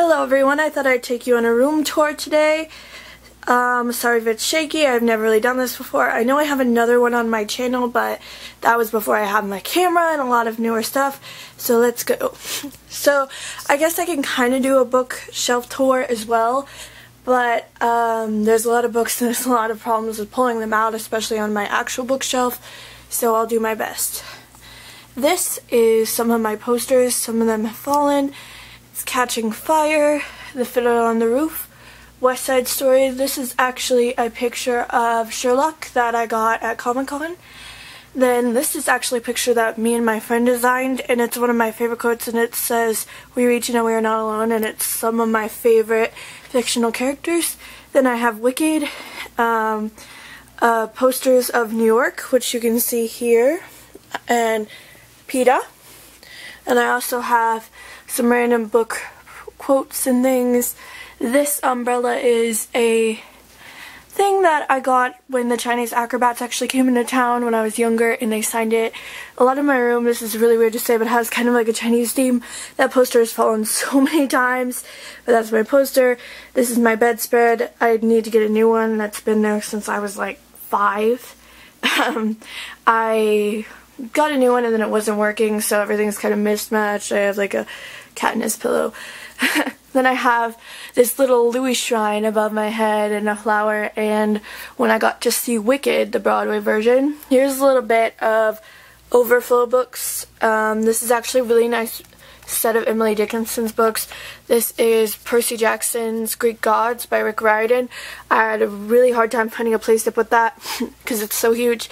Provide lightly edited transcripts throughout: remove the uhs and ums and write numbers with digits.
Hello everyone, I thought I'd take you on a room tour today. Sorry if it's shaky, I've never really done this before. I know I have another one on my channel, but that was before I had my camera and a lot of newer stuff. So let's go. So I guess I can kind of do a bookshelf tour as well, but there's a lot of books and there's a lot of problems with pulling them out, especially on my actual bookshelf, so I'll do my best. This is some of my posters. Some of them have fallen. It's Catching Fire, The Fiddler on the Roof, West Side Story. This is actually a picture of Sherlock that I got at Comic-Con. Then this is actually a picture that me and my friend designed, and it's one of my favorite quotes, and it says, "We reach, we are not alone," and it's some of my favorite fictional characters. Then I have Wicked, posters of New York, which you can see here, and PETA. And I also have some random book quotes and things. This umbrella is a thing that I got when the Chinese acrobats actually came into town when I was younger, and they signed it. A lot of my room, this is really weird to say, but it has kind of like a Chinese theme. That poster has fallen so many times, but that's my poster. This is my bedspread. I need to get a new one. That's been there since I was like 5. I got a new one and then it wasn't working, so everything's kind of mismatched. I have like a Katniss pillow. Then I have this little Louis shrine above my head and a flower, and when I got to see Wicked, the Broadway version. Here's a little bit of overflow books. This is actually a really nice set of Emily Dickinson's books. This is Percy Jackson's Greek Gods by Rick Riordan. I had a really hard time finding a place to put that because it's so huge.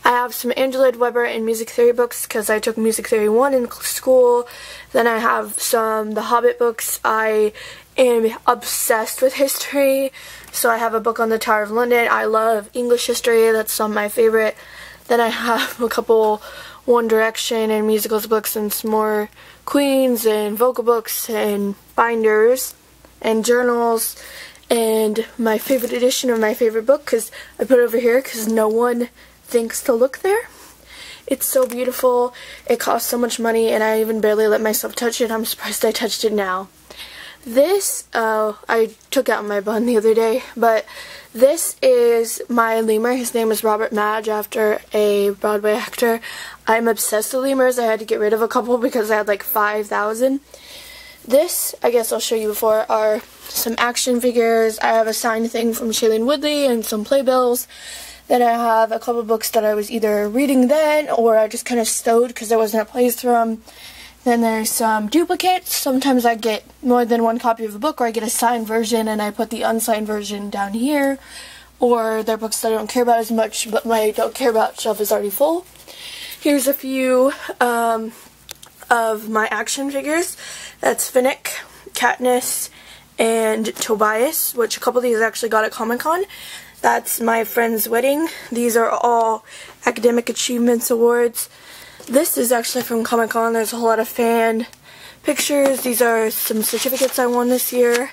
I have some Andrew Lloyd Webber and music theory books because I took music theory 1 in school. Then I have some The Hobbit books. I am obsessed with history, so I have a book on the Tower of London. I love English history. That's some of my favorite. Then I have a couple One Direction and musicals books and some more Queens and vocal books and binders and journals, and my favorite edition of my favorite book, because I put it over here because no one thinks to look there. It's so beautiful. It costs so much money, and I even barely let myself touch it. I'm surprised I touched it now. This, I took out my bun the other day, but this is my lemur. His name is Robert Madge, after a Broadway actor. I'm obsessed with lemurs. I had to get rid of a couple because I had like 5,000. This, I guess I'll show you before, are some action figures. I have a signed thing from Shailene Woodley and some playbills. Then I have a couple books that I was either reading then or I just kind of stowed because there wasn't a place for them. Then there's some duplicates. Sometimes I get more than one copy of a book, or I get a signed version and I put the unsigned version down here. Or they're books that I don't care about as much, but my don't care about shelf is already full. Here's a few of my action figures. That's Finnick, Katniss, and Tobias, which a couple of these I actually got at Comic-Con. That's my friend's wedding. These are all academic achievements awards. This is actually from Comic-Con. There's a whole lot of fan pictures. These are some certificates I won this year.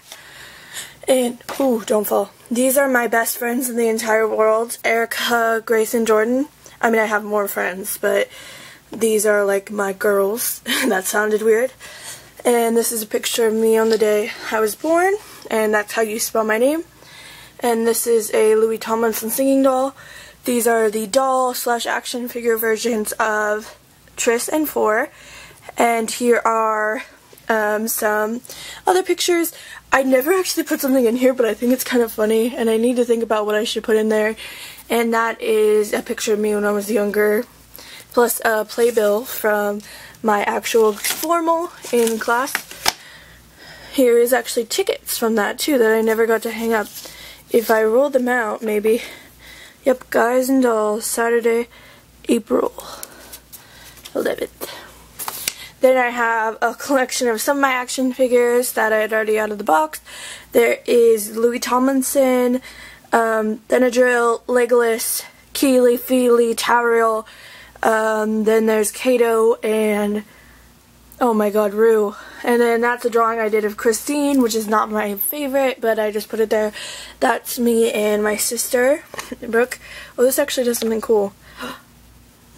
And, ooh, don't fall. These are my best friends in the entire world. Erica, Grace, and Jordan. I mean, I have more friends, but these are like my girls. That sounded weird. And this is a picture of me on the day I was born, and that's how you spell my name. And this is a Louis Tomlinson singing doll. These are the doll / action figure versions of Triss and Four. And here are some other pictures. I never actually put something in here, but I think it's kind of funny, and I need to think about what I should put in there. And that is a picture of me when I was younger, plus a playbill from my actual formal in class. Here is actually tickets from that too that I never got to hang up. If I roll them out, maybe. Yep, Guys and Dolls, Saturday, April 11th. Then I have a collection of some of my action figures that I had already out of the box. There is Louis Tomlinson, Benadryl, Legolas, Keely, Feely, Tariel. Then there's Kato and, oh my god, Rue. And then that's a drawing I did of Christine, which is not my favorite, but I just put it there. That's me and my sister, Brooke. Oh, this actually does something cool.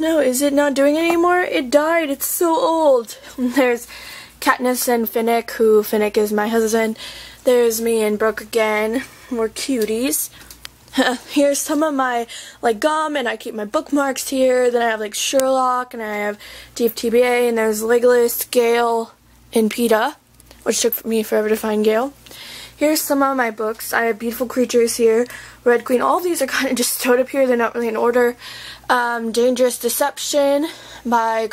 No, is it not doing it anymore? It died. It's so old. There's Katniss and Finnick, who Finnick is my husband. There's me and Brooke again. We're cuties. Here's some of my like gum, and I keep my bookmarks here. Then I have like Sherlock, and I have DFTBA, and there's Legolas, Gale, and PETA, which took me forever to find Gale. Here's some of my books. I have Beautiful Creatures here, Red Queen. All of these are kind of just stowed up here. They're not really in order. Dangerous Deception by,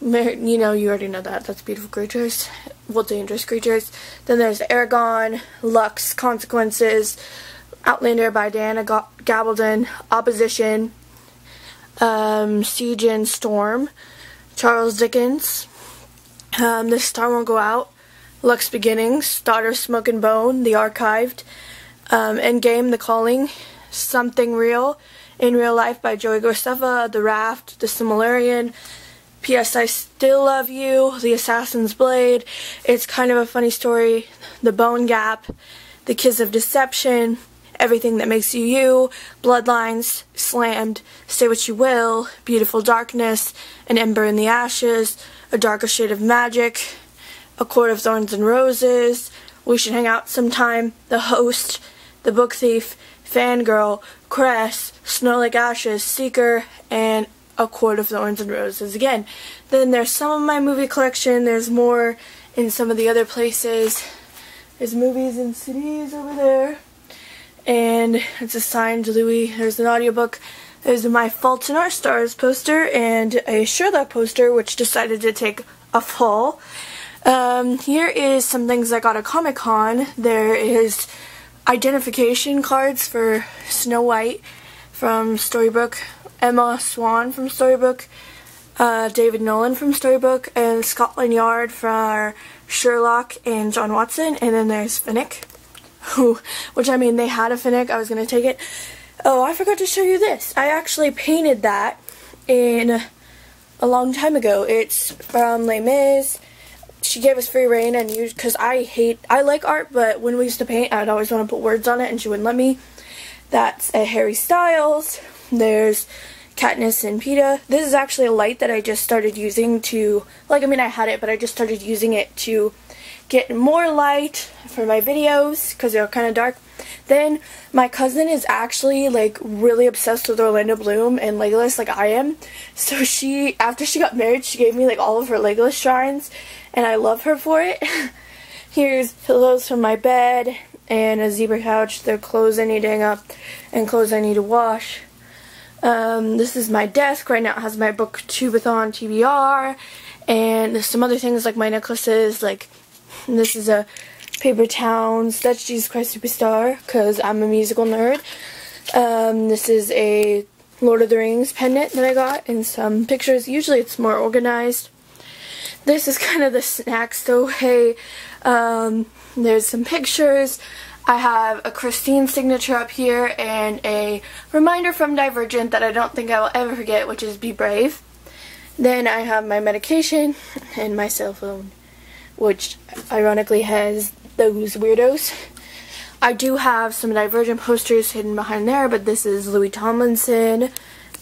you know, you already know that. That's Beautiful Creatures. Well, Dangerous Creatures. Then there's Eragon, Lux, Consequences, Outlander by Diana Gabaldon, Opposition, Siege and Storm, Charles Dickens, This Star Won't Go Out, Lux Beginnings, Daughter of Smoke and Bone, The Archived, Endgame, The Calling, Something Real, In Real Life by Joey Graceffa, The Raft, The Similarian, P.S. I Still Love You, The Assassin's Blade, It's Kind of a Funny Story, The Bone Gap, The Kiss of Deception, Everything That Makes You You, Bloodlines, Slammed, Say What You Will, Beautiful Darkness, An Ember in the Ashes, A Darker Shade of Magic, A Court of Thorns and Roses, We Should Hang Out Sometime, The Host, The Book Thief, Fangirl, Cress, Snow Like Ashes, Seeker, and A Court of Thorns and Roses again. Then there's some of my movie collection. There's more in some of the other places. There's Movies and CDs over there. And it's a signed Louis. There's an audiobook. There's my Fault in Our Stars poster and a Sherlock poster, which decided to take a fall. Here is some things I got at Comic-Con. There is identification cards for Snow White from Storybook, Emma Swan from Storybook, David Nolan from Storybook, and Scotland Yard for Sherlock and John Watson. And then there's Finnick, which I mean, they had a Finnick. I was going to take it. Oh, I forgot to show you this. I actually painted that in a long time ago. It's from Les Mis. She gave us free reign, and because I like art, but when we used to paint, I'd always want to put words on it, and she wouldn't let me. That's a Harry Styles. There's Katniss and PETA. This is actually a light that I just started using to, like, I mean, I had it, but I just started using it to get more light for my videos, because they're kind of dark. Then, my cousin is actually, like, really obsessed with Orlando Bloom and Legolas, like I am. So she, after she got married, she gave me, like, all of her Legolas shrines, and I love her for it. Here's pillows from my bed, and a zebra couch. They're clothes I need to hang up, and clothes I need to wash. This is my desk. Right now it has my Booktubeathon TBR, and some other things like my necklaces, like, this is a Paper Towns, that's Jesus Christ Superstar, because I'm a musical nerd. This is a Lord of the Rings pendant that I got, and some pictures. Usually it's more organized. This is kind of the snack stowaway. There's some pictures. I have a Christine signature up here, and a reminder from Divergent that I don't think I will ever forget, which is Be Brave. Then I have my medication and my cell phone, which ironically has those weirdos. I do have some Divergent posters hidden behind there, but this is Louis Tomlinson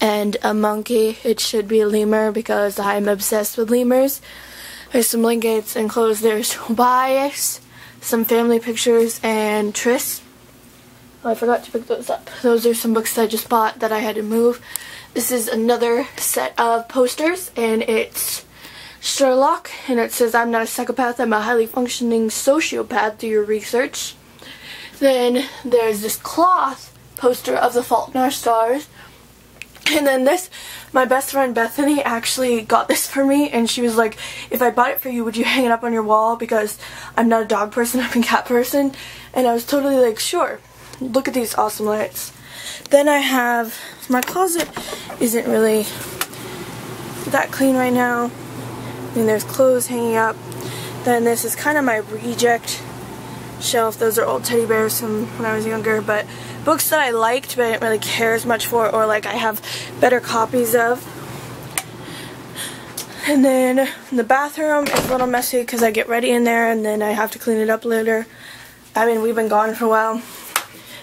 and a monkey. It should be a lemur because I'm obsessed with lemurs. There's some Lingates and clothes. There's Tobias, some family pictures, and Tris. Oh, I forgot to pick those up. Those are some books that I just bought that I had to move. This is another set of posters, and it's Sherlock, and it says, I'm not a psychopath, I'm a highly functioning sociopath, do your research. Then there's this cloth poster of The Fault in Our Stars. And then this, my best friend Bethany actually got this for me, and she was like, if I bought it for you, would you hang it up on your wall? Because I'm not a dog person, I'm a cat person. And I was totally like, sure. Look at these awesome lights. Then I have, my closet isn't really that clean right now. I mean, there's clothes hanging up. Then this is kind of my reject shelf. Those are old teddy bears from when I was younger, but books that I liked but I didn't really care as much for, or like I have better copies of. And then the bathroom is a little messy because I get ready in there and then I have to clean it up later. I mean, we've been gone for a while.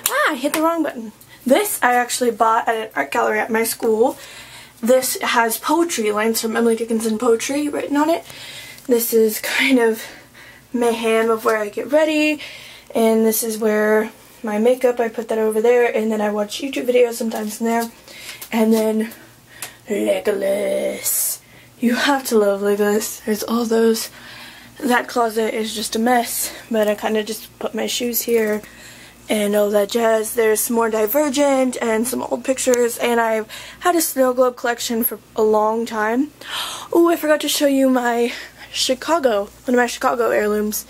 Ah, I hit the wrong button. This I actually bought at an art gallery at my school. This has poetry, lines from Emily Dickinson poetry written on it. this is kind of mayhem of where I get ready, and this is where my makeup, I put that over there, and then I watch YouTube videos sometimes in there. And then Legolas. You have to love Legolas. There's all those. That closet is just a mess, but I kind of just put my shoes here and all that jazz. There's some more Divergent and some old pictures, and I've had a snow globe collection for a long time. Oh, I forgot to show you my one of my Chicago heirlooms,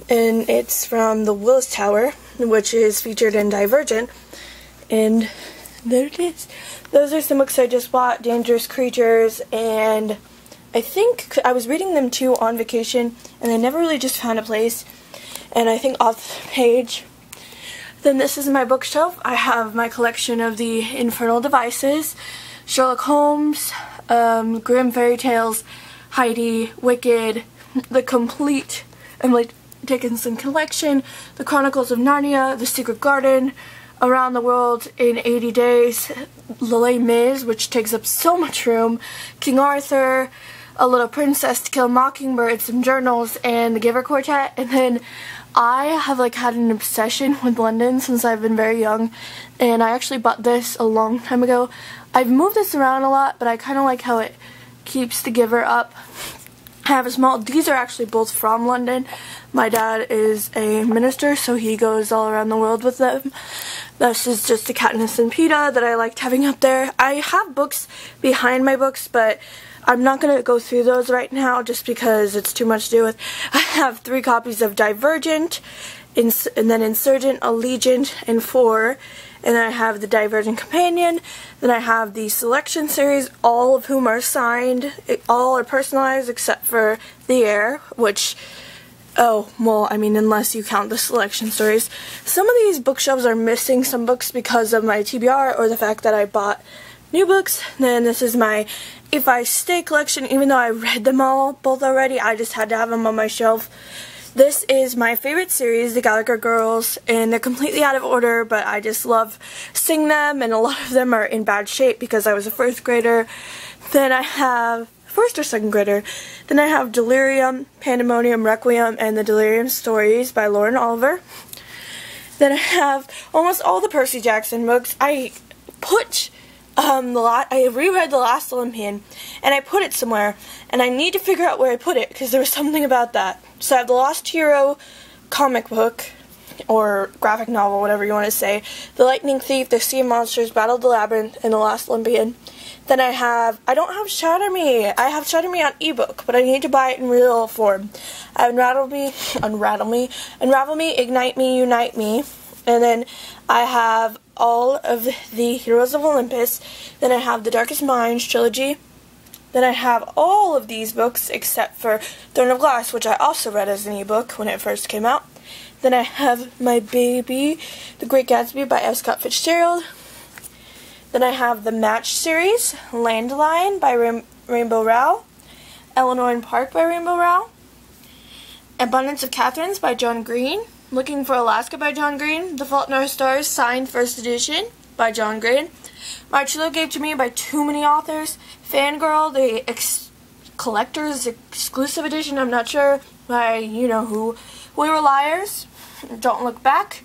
and it's from the Willis Tower, which is featured in Divergent, and there it is. Those are some books I just bought, Dangerous Creatures, and I think I was reading them too on vacation, and I never really just found a place, and I think off the page. Then this is my bookshelf. I have my collection of the Infernal Devices, Sherlock Holmes, Grimm Fairy Tales, Heidi, Wicked, the complete Emily Dickinson collection, The Chronicles of Narnia, The Secret Garden, Around the World in 80 Days, Les Mis, which takes up so much room, King Arthur, A Little Princess, To Kill a Mockingbird, some journals, and the Giver Quartet. And then I have had an obsession with London since I've been very young, and I actually bought this a long time ago. I've moved this around a lot, but I kind of like how it keeps the Giver up. I have a small, these are actually both from London. My dad is a minister, so he goes all around the world with them. This is just the Katniss and Peeta that I liked having up there. I have books behind my books, but I'm not going to go through those right now just because it's too much to do with. I have 3 copies of Divergent, and then Insurgent, Allegiant, and 4. And then I have the Divergent Companion. Then I have the Selection series, all of whom are signed. All are personalized except for The Heir, which, oh, well, I mean, unless you count the Selection stories. Some of these bookshelves are missing some books because of my TBR or the fact that I bought new books. Then this is my If I Stay collection. Even though I read them all, both already, I just had to have them on my shelf. This is my favorite series, the Gallagher Girls, and they're completely out of order, but I just love seeing them, and a lot of them are in bad shape because I was a 1st grader. Then I have, 1st or 2nd grader, then I have Delirium, Pandemonium, Requiem, and the Delirium Stories by Lauren Oliver. Then I have almost all the Percy Jackson books. I put I reread The Last Olympian, and I put it somewhere, and I need to figure out where I put it, because there was something about that. So I have The Lost Hero comic book, or graphic novel, whatever you want to say, The Lightning Thief, The Sea of Monsters, Battle of the Labyrinth, and The Last Olympian. Then I don't have Shatter Me. I have Shatter Me on ebook, but I need to buy it in real form. I have Unravel Me, Ignite Me, Unite Me, and then I have all of the Heroes of Olympus. Then I have the Darkest Minds trilogy. Then I have all of these books except for Throne of Glass, which I also read as an ebook when it first came out. Then I have my baby, The Great Gatsby by F. Scott Fitzgerald. Then I have the Match series, Landline by Rainbow Rowell, Eleanor and Park by Rainbow Rowell, Abundance of Catherines by John Green, Looking for Alaska by John Green, The Fault in Our Stars, signed 1st edition by John Green, Marcello Gave to Me by too many authors, Fangirl, the collector's exclusive edition, I'm not sure, by you know who, We Were Liars, Don't Look Back.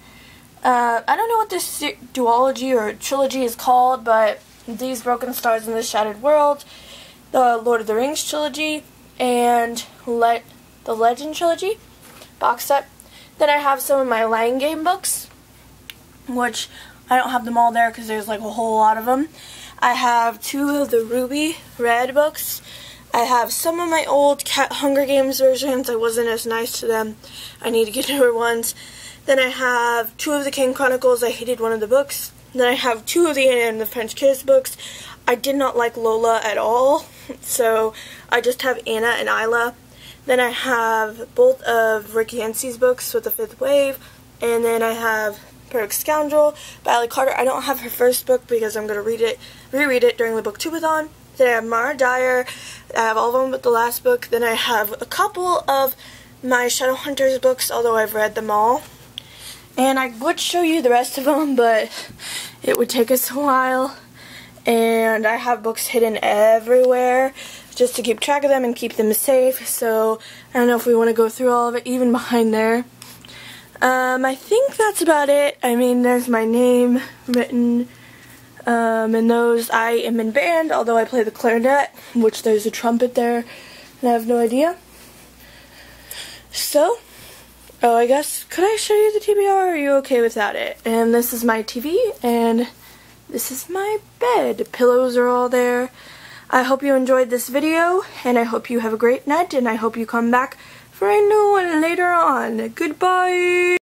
I don't know what this duology or trilogy is called, but These Broken Stars in This Shattered World, the Lord of the Rings trilogy, and the Legend trilogy box set. Then I have some of my Lang Game books, which I don't have them all there because there's a whole lot of them. I have 2 of the Ruby Red books. I have some of my old Hunger Games versions. I wasn't as nice to them. I need to get newer ones. Then I have 2 of the King Chronicles. I hated one of the books. Then I have 2 of the Anna and the French Kiss books. I did not like Lola at all, so I just have Anna and Isla. Then I have both of Rick Yancey's books with the 5th Wave, and then I have Perfect Scoundrel by Ally Carter. I don't have her first book because I'm going to reread it during the Booktubeathon. Then I have Mara Dyer. I have all of them but the last book. Then I have a couple of my Shadowhunters books, although I've read them all. And I would show you the rest of them, but it would take us a while. And I have books hidden everywhere, just to keep track of them and keep them safe. So I don't know if we want to go through all of it, even behind there. I think that's about it. I mean, there's my name written. And those, I am in band, although I play the clarinet, which there's a trumpet there, and I have no idea. So, oh, I guess, could I show you the TBR, or are you okay without it? And this is my TV, and this is my bed. The pillows are all there. I hope you enjoyed this video, and I hope you have a great night, and I hope you come back for a new one later on. Goodbye!